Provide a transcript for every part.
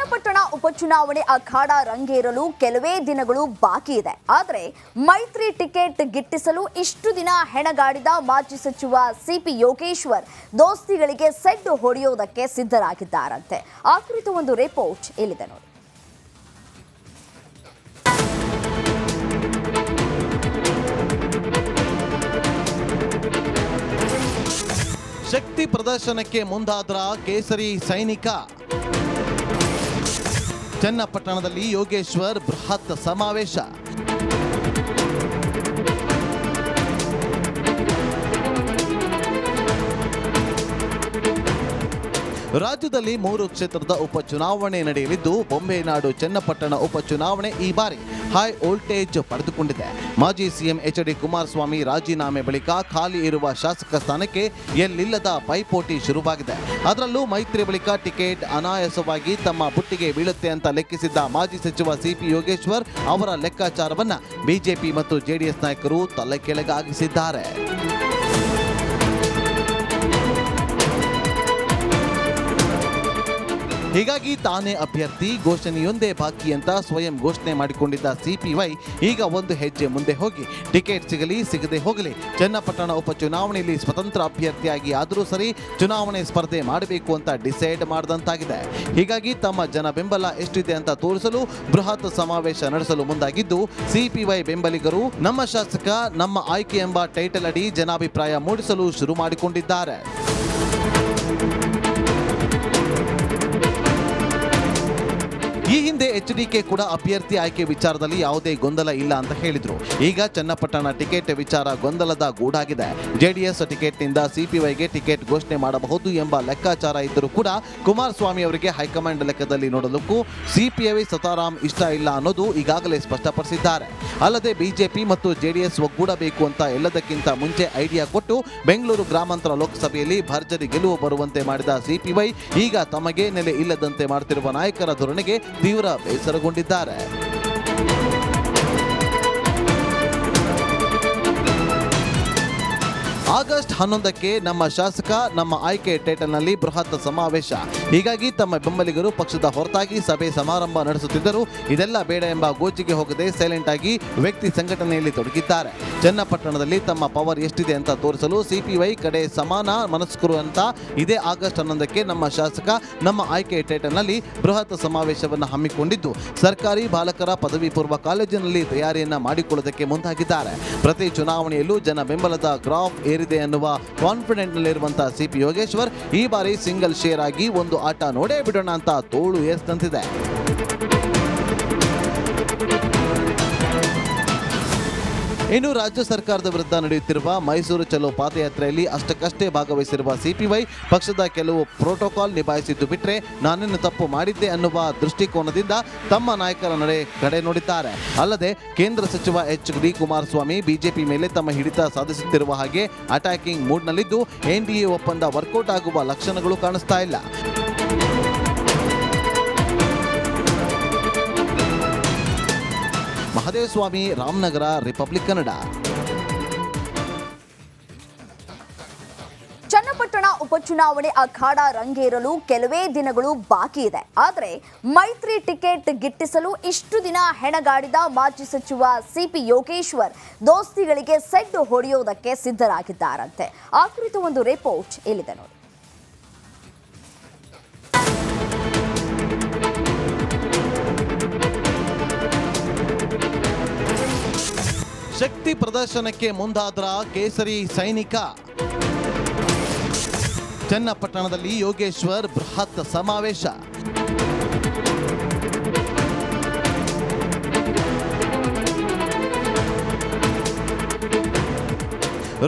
ಚನ್ನಪಟ್ಟಣ ಉಪಚುನಾವಣೆ ಅಖಾಡ ರಂಗೇರಲು ಕೆಲವೇ ದಿನಗಳು ಬಾಕಿ ಇದೆ. ಆದರೆ ಮೈತ್ರಿ ಟಿಕೆಟ್ ಗಿಟ್ಟಿಸಲು ಇಷ್ಟು ದಿನ ಹೆಣಗಾಡಿದ ಮಾಜಿ ಸಚಿವ ಸಿಪಿ ಯೋಗೇಶ್ವರ್ ದೋಸ್ತಿಗಳಿಗೆ ಸೆಡ್ಡು ಹೊಡೆಯೋದಕ್ಕೆ ಸಿದ್ಧರಾಗಿದ್ದಾರಂತೆ. ಆ ಕುರಿತು ಒಂದು ರಿಪೋರ್ಟ್ ಇಲ್ಲಿದೆ ನೋಡಿ. ಶಕ್ತಿ ಪ್ರದರ್ಶನಕ್ಕೆ ಮುಂದಾದ್ರ ಕೇಸರಿ ಸೈನಿಕ. ಚನ್ನಪಟ್ಟಣದಲ್ಲಿ ಯೋಗೇಶ್ವರ್ ಬೃಹತ್ ಸಮಾವೇಶ. ರಾಜ್ಯದಲ್ಲಿ 3 ಕ್ಷೇತ್ರದ ಉಪಚುನಾವಣೆ ನಡೆಯಲಿದ್ದು ಬೊಂಬೆನಾಡು ಚನ್ನಪಟ್ಟಣ ಉಪಚುನಾವಣೆ ಈ ಬಾರಿ ಹೈ ವೋಲ್ಟೇಜ್ ಪಡೆದುಕೊಂಡಿದೆ. ಮಾಜಿ ಸಿಎಂ ಎಚ್.ಡಿ. ಕುಮಾರಸ್ವಾಮಿ ರಾಜೀನಾಮೆ ಬಳಿಕ ಖಾಲಿ ಇರುವ ಶಾಸಕ ಸ್ಥಾನಕ್ಕೆ ಎಲ್ಲಿಲ್ಲದ ಪೈಪೋಟಿ ಶುರುವಾಗಿದೆ. ಅದರಲ್ಲೂ ಮೈತ್ರಿ ಬಳಿಕ ಟಿಕೆಟ್ ಅನಾಯಾಸವಾಗಿ ತಮ್ಮ ಬುಟ್ಟಿಗೆ ಬೀಳುತ್ತೆ ಅಂತ ಲೆಕ್ಕಿಸಿದ್ದ ಮಾಜಿ ಸಚಿವ ಸಿಪಿ ಯೋಗೇಶ್ವರ್ ಅವರ ಲೆಕ್ಕಾಚಾರವನ್ನ ಬಿಜೆಪಿ ಮತ್ತು ಜೆಡಿಎಸ್ ನಾಯಕರು ತಲೆ ಕೆಳಗಾಗಿಸಿದ್ದಾರೆ. ಹೀಗಾಗಿ ತಾನೇ ಅಭ್ಯರ್ಥಿ, ಘೋಷಣೆಯೊಂದೇ ಬಾಕಿ ಅಂತ ಸ್ವಯಂ ಘೋಷಣೆ ಮಾಡಿಕೊಂಡಿದ್ದ ಸಿಪಿವೈ ಈಗ ಒಂದು ಹೆಜ್ಜೆ ಮುಂದೆ ಹೋಗಿ ಟಿಕೆಟ್ ಸಿಗಲಿ ಸಿಗದೆ ಹೋಗಲಿ ಚನ್ನಪಟ್ಟಣ ಉಪಚುನಾವಣೆಯಲ್ಲಿ ಸ್ವತಂತ್ರ ಅಭ್ಯರ್ಥಿಯಾಗಿ ಆದರೂ ಸರಿ ಚುನಾವಣೆ ಸ್ಪರ್ಧೆ ಮಾಡಬೇಕು ಅಂತ ಡಿಸೈಡ್ ಮಾಡಿದಂತಾಗಿದೆ. ಹೀಗಾಗಿ ತಮ್ಮ ಜನ ಬೆಂಬಲ ಎಷ್ಟಿದೆ ಅಂತ ತೋರಿಸಲು ಬೃಹತ್ ಸಮಾವೇಶ ನಡೆಸಲು ಮುಂದಾಗಿದ್ದು ಸಿಪಿವೈ ಬೆಂಬಲಿಗರು ನಮ್ಮ ಶಾಸಕ ನಮ್ಮ ಆಯ್ಕೆ ಎಂಬ ಟೈಟಲ್ ಅಡಿ ಜನಾಭಿಪ್ರಾಯ ಮೂಡಿಸಲು ಶುರು ಮಾಡಿಕೊಂಡಿದ್ದಾರೆ. ಈ ಹಿಂದೆ ಎಚ್ಡಿಕೆ ಕೂಡ ಅಭ್ಯರ್ಥಿ ಆಯ್ಕೆ ವಿಚಾರದಲ್ಲಿ ಯಾವುದೇ ಗೊಂದಲ ಇಲ್ಲ ಅಂತ ಹೇಳಿದ್ರು. ಈಗ ಚನ್ನಪಟ್ಟಣ ಟಿಕೆಟ್ ವಿಚಾರ ಗೊಂದಲದ ಗೂಡಾಗಿದೆ. ಜೆಡಿಎಸ್ ಟಿಕೆಟ್ನಿಂದ ಸಿಪಿವೈಗೆ ಟಿಕೆಟ್ ಘೋಷಣೆ ಮಾಡಬಹುದು ಎಂಬ ಲೆಕ್ಕಾಚಾರ ಇದ್ದರೂ ಕೂಡ ಕುಮಾರಸ್ವಾಮಿ ಅವರಿಗೆ ಹೈಕಮಾಂಡ್ ಲೆಕ್ಕದಲ್ಲಿ ನೋಡೋದಕ್ಕೂ ಸಿಪಿಐ ಸತಾರಾಮ್ ಇಷ್ಟ ಇಲ್ಲ ಅನ್ನೋದು ಈಗಾಗಲೇ ಸ್ಪಷ್ಟಪಡಿಸಿದ್ದಾರೆ. ಅಲ್ಲದೆ ಬಿಜೆಪಿ ಮತ್ತು ಜೆಡಿಎಸ್ ಒಗ್ಗೂಡಬೇಕು ಅಂತ ಎಲ್ಲದಕ್ಕಿಂತ ಮುಂಚೆ ಐಡಿಯಾ ಕೊಟ್ಟು ಬೆಂಗಳೂರು ಗ್ರಾಮಾಂತರ ಲೋಕಸಭೆಯಲ್ಲಿ ಭರ್ಜರಿ ಗೆಲುವು ಬರುವಂತೆ ಮಾಡಿದ ಸಿಪಿವೈ ಈಗ ತಮಗೆ ನೆಲೆ ಇಲ್ಲದಂತೆ ಮಾಡುತ್ತಿರುವ ನಾಯಕರ ಧೋರಣೆಗೆ ತೀವ್ರ ಬೇಸರಗೊಂಡಿದ್ದಾರೆ. ಆಗಸ್ಟ್ 11ಕ್ಕೆ ನಮ್ಮ ಶಾಸಕ ನಮ್ಮ ಆಯ್ಕೆ ಟೈಟಲ್ನಲ್ಲಿ ಬೃಹತ್ ಸಮಾವೇಶ. ಹೀಗಾಗಿ ತಮ್ಮ ಬೆಂಬಲಿಗರು ಪಕ್ಷದ ಹೊರತಾಗಿ ಸಭೆ ಸಮಾರಂಭ ನಡೆಸುತ್ತಿದ್ದರೂ ಇದೆಲ್ಲ ಬೇಡ ಎಂಬ ಗೋಜಿಗೆ ಹೋಗದೆ ಸೈಲೆಂಟ್ ಆಗಿ ವ್ಯಕ್ತಿ ಸಂಘಟನೆಯಲ್ಲಿ ತೊಡಗಿದ್ದಾರೆ. ಚನ್ನಪಟ್ಟಣದಲ್ಲಿ ತಮ್ಮ ಪವರ್ ಎಷ್ಟಿದೆ ಅಂತ ತೋರಿಸಲು ಸಿಪಿವೈ ಕಡೆ ಸಮಾನ ಮನಸ್ಕರು ಅಂತ ಇದೇ ಆಗಸ್ಟ್ 11ಕ್ಕೆ ನಮ್ಮ ಶಾಸಕ ನಮ್ಮ ಆಯ್ಕೆ ಟೈಟಲ್ನಲ್ಲಿ ಬೃಹತ್ ಸಮಾವೇಶವನ್ನು ಹಮ್ಮಿಕೊಂಡಿದ್ದು ಸರ್ಕಾರಿ ಬಾಲಕರ ಪದವಿ ಪೂರ್ವ ಕಾಲೇಜಿನಲ್ಲಿ ತಯಾರಿಯನ್ನ ಮಾಡಿಕೊಳ್ಳುವುದಕ್ಕೆ ಮುಂದಾಗಿದ್ದಾರೆ. ಪ್ರತಿ ಚುನಾವಣೆಯಲ್ಲೂ ಜನ ಬೆಂಬಲದ ಗ್ರಾಫ್ ಏರಿದೆ ಎನ್ನುವ ಕಾನ್ಫಿಡೆಂಟ್ ನಲ್ಲಿರುವಂತಹ ಸಿಪಿ ಯೋಗೇಶ್ವರ್ ಈ ಬಾರಿ ಸಿಂಗಲ್ ಶೇರ್ ಆಗಿ ಒಂದು ಆಟ ನೋಡೇ ಬಿಡೋಣ ಅಂತ ತೋಳು ಏರಿಸಿದಂತಿದೆ. ಇನ್ನು ರಾಜ್ಯ ಸರ್ಕಾರದ ವಿರುದ್ಧ ನಡೆಯುತ್ತಿರುವ ಮೈಸೂರು ಚಲೋ ಪಾದಯಾತ್ರೆಯಲ್ಲಿ ಅಷ್ಟಕ್ಕಷ್ಟೇ ಭಾಗವಹಿಸಿರುವ ಸಿಪಿವೈ ಪಕ್ಷದ ಕೆಲವು ಪ್ರೋಟೋಕಾಲ್ ನಿಭಾಯಿಸಿದ್ದು ಬಿಟ್ಟರೆ ನಾನೇನು ತಪ್ಪು ಮಾಡಿದ್ದೆ ಅನ್ನುವ ದೃಷ್ಟಿಕೋನದಿಂದ ತಮ್ಮ ನಾಯಕರ ನಡೆ ಕಡೆ ನೋಡಿದ್ದಾರೆ. ಅಲ್ಲದೆ ಕೇಂದ್ರ ಸಚಿವ ಎಚ್.ಡಿ. ಕುಮಾರಸ್ವಾಮಿ ಬಿಜೆಪಿ ಮೇಲೆ ತಮ್ಮ ಹಿಡಿತ ಸಾಧಿಸುತ್ತಿರುವ ಹಾಗೆ ಅಟ್ಯಾಕಿಂಗ್ ಮೂಡ್ನಲ್ಲಿದ್ದು ಎನ್ಡಿಎ ಒಪ್ಪಂದ ವರ್ಕೌಟ್ ಆಗುವ ಲಕ್ಷಣಗಳು ಕಾಣಿಸ್ತಾ ಇಲ್ಲ. ಮಹದೇವಸ್ವಾಮಿ, ರಾಮನಗರ, ರಿಪಬ್ಲಿಕ್ ಕನ್ನಡ. ಚನ್ನಪಟ್ಟಣ ಉಪಚುನಾವಣೆ ಅಖಾಡ ರಂಗೇರಲು ಕೆಲವೇ ದಿನಗಳು ಬಾಕಿ ಇದೆ. ಆದರೆ ಮೈತ್ರಿ ಟಿಕೆಟ್ ಗಿಟ್ಟಿಸಲು ಇಷ್ಟು ದಿನ ಹೆಣಗಾಡಿದ ಮಾಜಿ ಸಚಿವ ಸಿಪಿ ಯೋಗೇಶ್ವರ್ ದೋಸ್ತಿಗಳಿಗೆ ಸೆಡ್ಡು ಹೊಡೆಯೋದಕ್ಕೆ ಸಿದ್ಧರಾಗಿದ್ದಾರಂತೆ. ಆ ಕುರಿತು ಒಂದು ರಿಪೋರ್ಟ್ ಇಲ್ಲಿದೆ ನೋಡಿ. ಶಕ್ತಿ ಪ್ರದರ್ಶನಕ್ಕೆ ಮುಂದಾದ್ರ ಕೇಸರಿ ಸೈನಿಕ. ಚನ್ನಪಟ್ಟಣದಲ್ಲಿ ಯೋಗೇಶ್ವರ್ ಬೃಹತ್ ಸಮಾವೇಶ.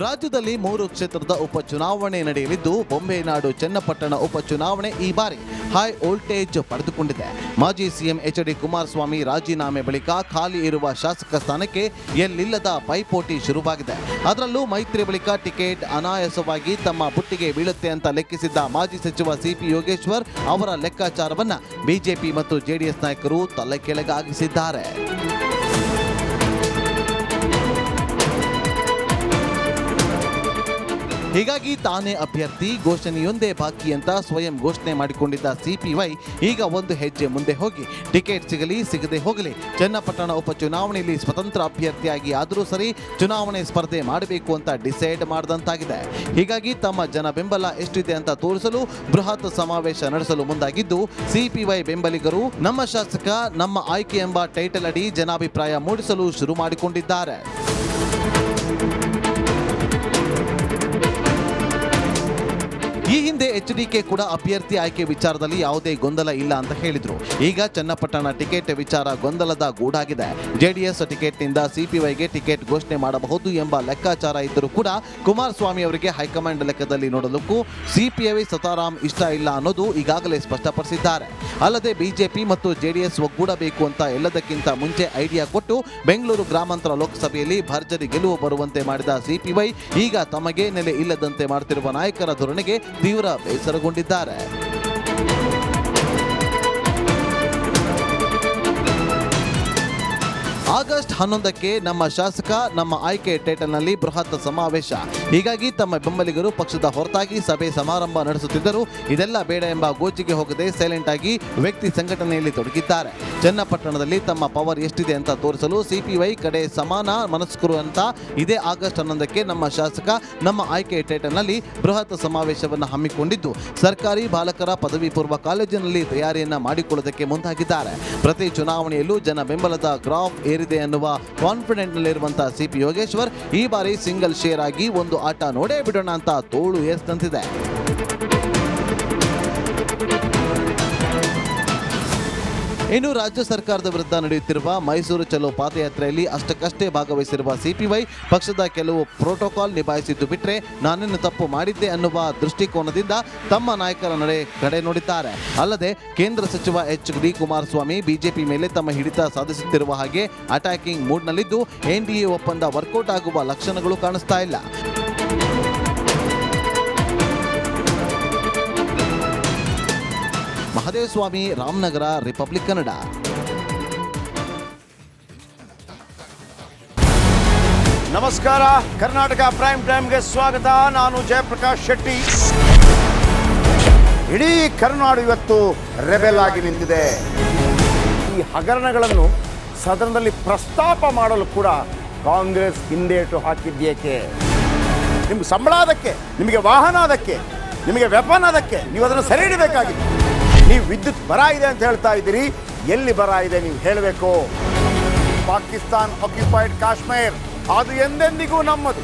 ರಾಜ್ಯದಲ್ಲಿ 3 ಕ್ಷೇತ್ರದ ಉಪಚುನಾವಣೆ ನಡೆಯಲಿದ್ದು ಬೊಂಬೆನಾಡು ಚನ್ನಪಟ್ಟಣ ಉಪಚುನಾವಣೆ ಈ ಬಾರಿ ಹೈ ವೋಲ್ಟೇಜ್ ಪಡೆದುಕೊಂಡಿದೆ. ಮಾಜಿ ಸಿಎಂ ಎಚ್.ಡಿ. ಕುಮಾರಸ್ವಾಮಿ ರಾಜೀನಾಮೆ ಬಳಿಕ ಖಾಲಿ ಇರುವ ಶಾಸಕ ಸ್ಥಾನಕ್ಕೆ ಎಲ್ಲಿಲ್ಲದ ಪೈಪೋಟಿ ಶುರುವಾಗಿದೆ. ಅದರಲ್ಲೂ ಮೈತ್ರಿ ಬಳಿಕ ಟಿಕೆಟ್ ಅನಾಯಾಸವಾಗಿ ತಮ್ಮ ಬುಟ್ಟಿಗೆ ಬೀಳುತ್ತೆ ಅಂತ ಲೆಕ್ಕಿಸಿದ್ದ ಮಾಜಿ ಸಚಿವ ಸಿಪಿ ಯೋಗೇಶ್ವರ್ ಅವರ ಲೆಕ್ಕಾಚಾರವನ್ನ ಬಿಜೆಪಿ ಮತ್ತು ಜೆಡಿಎಸ್ ನಾಯಕರು ತಲೆ ಕೆಳಗಾಗಿಸಿದ್ದಾರೆ. ಹೀಗಾಗಿ ತಾನೇ ಅಭ್ಯರ್ಥಿ, ಘೋಷಣೆಯೊಂದೇ ಬಾಕಿ ಅಂತ ಸ್ವಯಂ ಘೋಷಣೆ ಮಾಡಿಕೊಂಡಿದ್ದ ಸಿಪಿವೈ ಈಗ ಒಂದು ಹೆಜ್ಜೆ ಮುಂದೆ ಹೋಗಿ ಟಿಕೆಟ್ ಸಿಗಲಿ ಸಿಗದೆ ಹೋಗಲಿ ಚನ್ನಪಟ್ಟಣ ಉಪಚುನಾವಣೆಯಲ್ಲಿ ಸ್ವತಂತ್ರ ಅಭ್ಯರ್ಥಿಯಾಗಿ ಆದರೂ ಸರಿ ಚುನಾವಣೆ ಸ್ಪರ್ಧೆ ಮಾಡಬೇಕು ಅಂತ ಡಿಸೈಡ್ ಮಾಡಿದಂತಾಗಿದೆ. ಹೀಗಾಗಿ ತಮ್ಮ ಜನ ಬೆಂಬಲ ಎಷ್ಟಿದೆ ಅಂತ ತೋರಿಸಲು ಬೃಹತ್ ಸಮಾವೇಶ ನಡೆಸಲು ಮುಂದಾಗಿದ್ದು ಸಿಪಿವೈ ಬೆಂಬಲಿಗರು ನಮ್ಮ ಶಾಸಕ ನಮ್ಮ ಆಯ್ಕೆ ಎಂಬ ಟೈಟಲ್ ಅಡಿ ಜನಾಭಿಪ್ರಾಯ ಮೂಡಿಸಲು ಶುರು ಮಾಡಿಕೊಂಡಿದ್ದಾರೆ. ಈ ಹಿಂದೆ ಎಚ್ಡಿಕೆ ಕೂಡ ಅಭ್ಯರ್ಥಿ ಆಯ್ಕೆ ವಿಚಾರದಲ್ಲಿ ಯಾವುದೇ ಗೊಂದಲ ಇಲ್ಲ ಅಂತ ಹೇಳಿದ್ರು. ಈಗ ಚನ್ನಪಟ್ಟಣ ಟಿಕೆಟ್ ವಿಚಾರ ಗೊಂದಲದ ಗೂಡಾಗಿದೆ. ಜೆಡಿಎಸ್ ಟಿಕೆಟ್ನಿಂದ ಸಿಪಿವೈಗೆ ಟಿಕೆಟ್ ಘೋಷಣೆ ಮಾಡಬಹುದು ಎಂಬ ಲೆಕ್ಕಾಚಾರ ಇದ್ದರೂ ಕೂಡ ಕುಮಾರಸ್ವಾಮಿ ಅವರಿಗೆ ಹೈಕಮಾಂಡ್ ಲೆಕ್ಕದಲ್ಲಿ ನೋಡಲಿಕ್ಕೂ ಸಿಪಿಐ ಸತಾರಾಮ್ ಇಷ್ಟ ಇಲ್ಲ ಅನ್ನೋದು ಈಗಾಗಲೇ ಸ್ಪಷ್ಟಪಡಿಸಿದ್ದಾರೆ. ಅಲ್ಲದೆ ಬಿಜೆಪಿ ಮತ್ತು ಜೆಡಿಎಸ್ ಒಗ್ಗೂಡಬೇಕು ಅಂತ ಎಲ್ಲದಕ್ಕಿಂತ ಮುಂಚೆ ಐಡಿಯಾ ಕೊಟ್ಟು ಬೆಂಗಳೂರು ಗ್ರಾಮಾಂತರ ಲೋಕಸಭೆಯಲ್ಲಿ ಭರ್ಜರಿ ಗೆಲುವು ಬರುವಂತೆ ಮಾಡಿದ ಸಿಪಿವೈ ಈಗ ತಮಗೆ ನೆಲೆ ಇಲ್ಲದಂತೆ ಮಾಡುತ್ತಿರುವ ನಾಯಕರ ಧೋರಣೆಗೆ ತೀವ್ರ ಬೇಸರಗೊಂಡಿದ್ದಾರೆ. ಆಗಸ್ಟ್ 11ಕ್ಕೆ ನಮ್ಮ ಶಾಸಕ ನಮ್ಮ ಆಯ್ಕೆ ಟೈಟಲ್ನಲ್ಲಿ ಬೃಹತ್ ಸಮಾವೇಶ. ಹೀಗಾಗಿ ತಮ್ಮ ಬೆಂಬಲಿಗರು ಪಕ್ಷದ ಹೊರತಾಗಿ ಸಭೆ ಸಮಾರಂಭ ನಡೆಸುತ್ತಿದ್ದರೂ ಇದೆಲ್ಲ ಬೇಡ ಎಂಬ ಗೋಜಿಗೆ ಹೋಗದೆ ಸೈಲೆಂಟ್ ಆಗಿ ವ್ಯಕ್ತಿ ಸಂಘಟನೆಯಲ್ಲಿ ತೊಡಗಿದ್ದಾರೆ. ಚನ್ನಪಟ್ಟಣದಲ್ಲಿ ತಮ್ಮ ಪವರ್ ಎಷ್ಟಿದೆ ಅಂತ ತೋರಿಸಲು ಸಿಪಿವೈ ಕಡೆ ಸಮಾನ ಮನಸ್ಕರು ಅಂತ ಇದೇ ಆಗಸ್ಟ್ 11ಕ್ಕೆ ನಮ್ಮ ಶಾಸಕ ನಮ್ಮ ಆಯ್ಕೆ ಟೈಟಲ್ನಲ್ಲಿ ಬೃಹತ್ ಸಮಾವೇಶವನ್ನು ಹಮ್ಮಿಕೊಂಡಿದ್ದು ಸರ್ಕಾರಿ ಬಾಲಕರ ಪದವಿ ಪೂರ್ವ ಕಾಲೇಜಿನಲ್ಲಿ ತಯಾರಿಯನ್ನ ಮಾಡಿಕೊಳ್ಳುವುದಕ್ಕೆ ಮುಂದಾಗಿದ್ದಾರೆ. ಪ್ರತಿ ಚುನಾವಣೆಯಲ್ಲೂ ಜನ ಬೆಂಬಲದ ಗ್ರಾಫ್ ಏರಿದೆ ಅನ್ನುವ ಕಾನ್ಫಿಡೆಂಟ್ ನಲ್ಲಿರುವಂತಹ ಸಿಪಿ ಯೋಗೇಶ್ವರ್ ಈ ಬಾರಿ ಸಿಂಗಲ್ ಶೇರ್ ಆಗಿ ಒಂದು ಆಟ ನೋಡೇ ಬಿಡೋಣ ಅಂತ ತೋಳು ಏರಿಸಿದಂತಿದೆ. ಇನ್ನು ರಾಜ್ಯ ಸರ್ಕಾರದ ವಿರುದ್ಧ ನಡೆಯುತ್ತಿರುವ ಮೈಸೂರು ಚಲೋ ಪಾದಯಾತ್ರೆಯಲ್ಲಿ ಅಷ್ಟಕ್ಕಷ್ಟೇ ಭಾಗವಹಿಸಿರುವ ಸಿಪಿವೈ ಪಕ್ಷದ ಕೆಲವು ಪ್ರೋಟೋಕಾಲ್ ನಿಭಾಯಿಸಿದ್ದು ಬಿಟ್ಟರೆ ನಾನೇನು ತಪ್ಪು ಮಾಡಿದ್ದೆ ಅನ್ನುವ ದೃಷ್ಟಿಕೋನದಿಂದ ತಮ್ಮ ನಾಯಕರ ನಡೆ ಕಡೆ ನೋಡಿದ್ದಾರೆ. ಅಲ್ಲದೆ ಕೇಂದ್ರ ಸಚಿವ ಎಚ್.ಡಿ. ಕುಮಾರಸ್ವಾಮಿ ಬಿಜೆಪಿ ಮೇಲೆ ತಮ್ಮ ಹಿಡಿತ ಸಾಧಿಸುತ್ತಿರುವ ಹಾಗೆ ಅಟ್ಯಾಕಿಂಗ್ ಮೂಡ್ನಲ್ಲಿದ್ದು ಎನ್ಡಿಎ ಒಪ್ಪಂದ ವರ್ಕೌಟ್ ಆಗುವ ಲಕ್ಷಣಗಳು ಕಾಣಿಸ್ತಾ ಇಲ್ಲ. ಮಹದೇವಸ್ವಾಮಿ, ರಾಮನಗರ, ರಿಪಬ್ಲಿಕ್ ಕನ್ನಡ. ನಮಸ್ಕಾರ, ಕರ್ನಾಟಕ ಪ್ರೈಮ್ ಟೈಮ್ಗೆ ಸ್ವಾಗತ. ನಾನು ಜಯಪ್ರಕಾಶ್ ಶೆಟ್ಟಿ. ಇಡೀ ಕರ್ನಾಡು ಇವತ್ತು ರೆಬೆಲ್ ಆಗಿ ನಿಂತಿದೆ. ಈ ಹಗರಣಗಳನ್ನು ಸದನದಲ್ಲಿ ಪ್ರಸ್ತಾಪ ಮಾಡಲು ಕೂಡ ಕಾಂಗ್ರೆಸ್ ಹಿಂದೇಟು ಹಾಕಿದ್ದೇಕೆ? ನಿಮ್ಗೆ ಸಂಬಳ ಅದಕ್ಕೆ, ನಿಮಗೆ ವಾಹನ ಅದಕ್ಕೆ, ನಿಮಗೆ ವೆಪನ್ ಅದಕ್ಕೆ, ನೀವು ಅದನ್ನು ಸೆರೆ ಹಿಡಬೇಕಾಗಿತ್ತು. ನೀವು ವಿದ್ಯುತ್ ಬರ ಇದೆ ಅಂತ ಹೇಳ್ತಾ ಇದ್ದೀರಿ, ಎಲ್ಲಿ ಬರ ಇದೆ ನೀವು ಹೇಳಬೇಕು. ಪಾಕಿಸ್ತಾನ್ ಆಕ್ಯುಪೈಡ್ ಕಾಶ್ಮೀರ್ ಅದು ಎಂದೆಂದಿಗೂ ನಮ್ಮದು.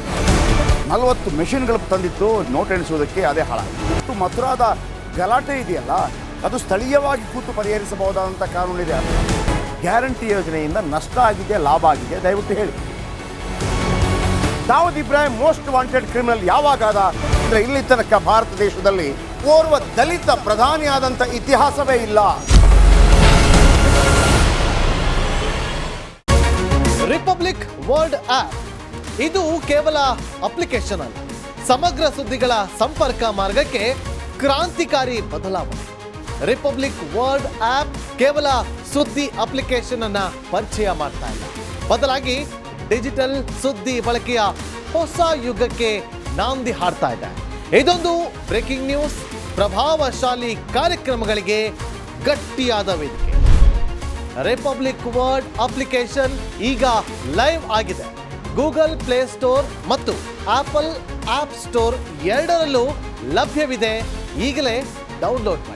40 ಮೆಷಿನ್ಗಳು ತಂದಿತ್ತು ನೋಟ್ ಎಣಿಸುವುದಕ್ಕೆ, ಅದೇ ಹಾಳಾಗಿದೆ. ಮಥುರಾದ ಗಲಾಟೆ ಇದೆಯಲ್ಲ, ಅದು ಸ್ಥಳೀಯವಾಗಿ ಕೂತು ಪರಿಹರಿಸಬಹುದಾದಂಥ ಕಾನೂನಿದೆ. ಗ್ಯಾರಂಟಿ ಯೋಜನೆಯಿಂದ ನಷ್ಟ ಆಗಿದೆ, ಲಾಭ ಆಗಿದೆ, ದಯವಿಟ್ಟು ಹೇಳಿ. Dawood Ibrahim most wanted criminal ಯಾವಾಗಾದ ಅಂದರೆ ಇಲ್ಲಿ ತನಕ ಭಾರತ ದೇಶದಲ್ಲಿ ಓರ್ವ ದಲಿತ ಪ್ರಧಾನಿಯಾದಂಥ ಇತಿಹಾಸವೇ ಇಲ್ಲ. ರಿಪಬ್ಲಿಕ್ ವರ್ಲ್ಡ್ ಆಪ್ ಇದು ಕೇವಲ ಅಪ್ಲಿಕೇಶನ್ ಅಲ್ಲ, ಸಮಗ್ರ ಸುದ್ದಿಗಳ ಸಂಪರ್ಕ ಮಾರ್ಗಕ್ಕೆ ಕ್ರಾಂತಿಕಾರಿ ಬದಲಾವಣೆ. ರಿಪಬ್ಲಿಕ್ ವರ್ಲ್ಡ್ ಆಪ್ ಕೇವಲ ಸುದ್ದಿ ಅಪ್ಲಿಕೇಶನ್ ಅನ್ನ ಪರಿಚಯ ಮಾಡ್ತಾ ಇಲ್ಲ, ಬದಲಾಗಿ ಡಿಜಿಟಲ್ ಸುದ್ದಿ ಬಳಕೆಯ ಹೊಸ ಯುಗಕ್ಕೆ ನಾಂದಿ ಹಾಡ್ತಾ ಇದೆ. ಇದೊಂದು ಬ್ರೇಕಿಂಗ್ ನ್ಯೂಸ್, ಪ್ರಭಾವಶಾಲಿ ಕಾರ್ಯಕ್ರಮಗಳಿಗೆ ಗಟ್ಟಿಯಾದ ವೇದಿಕೆ. ರಿಪಬ್ಲಿಕ್ ವರ್ಲ್ಡ್ ಅಪ್ಲಿಕೇಶನ್ ಈಗ ಲೈವ್ ಆಗಿದೆ. ಗೂಗಲ್ ಪ್ಲೇ ಸ್ಟೋರ್ ಮತ್ತು ಆಪಲ್ ಆಪ್ ಸ್ಟೋರ್ ಎರಡರಲ್ಲೂ ಲಭ್ಯವಿದೆ. ಈಗಲೇ ಡೌನ್ಲೋಡ್ ಮಾಡಿ.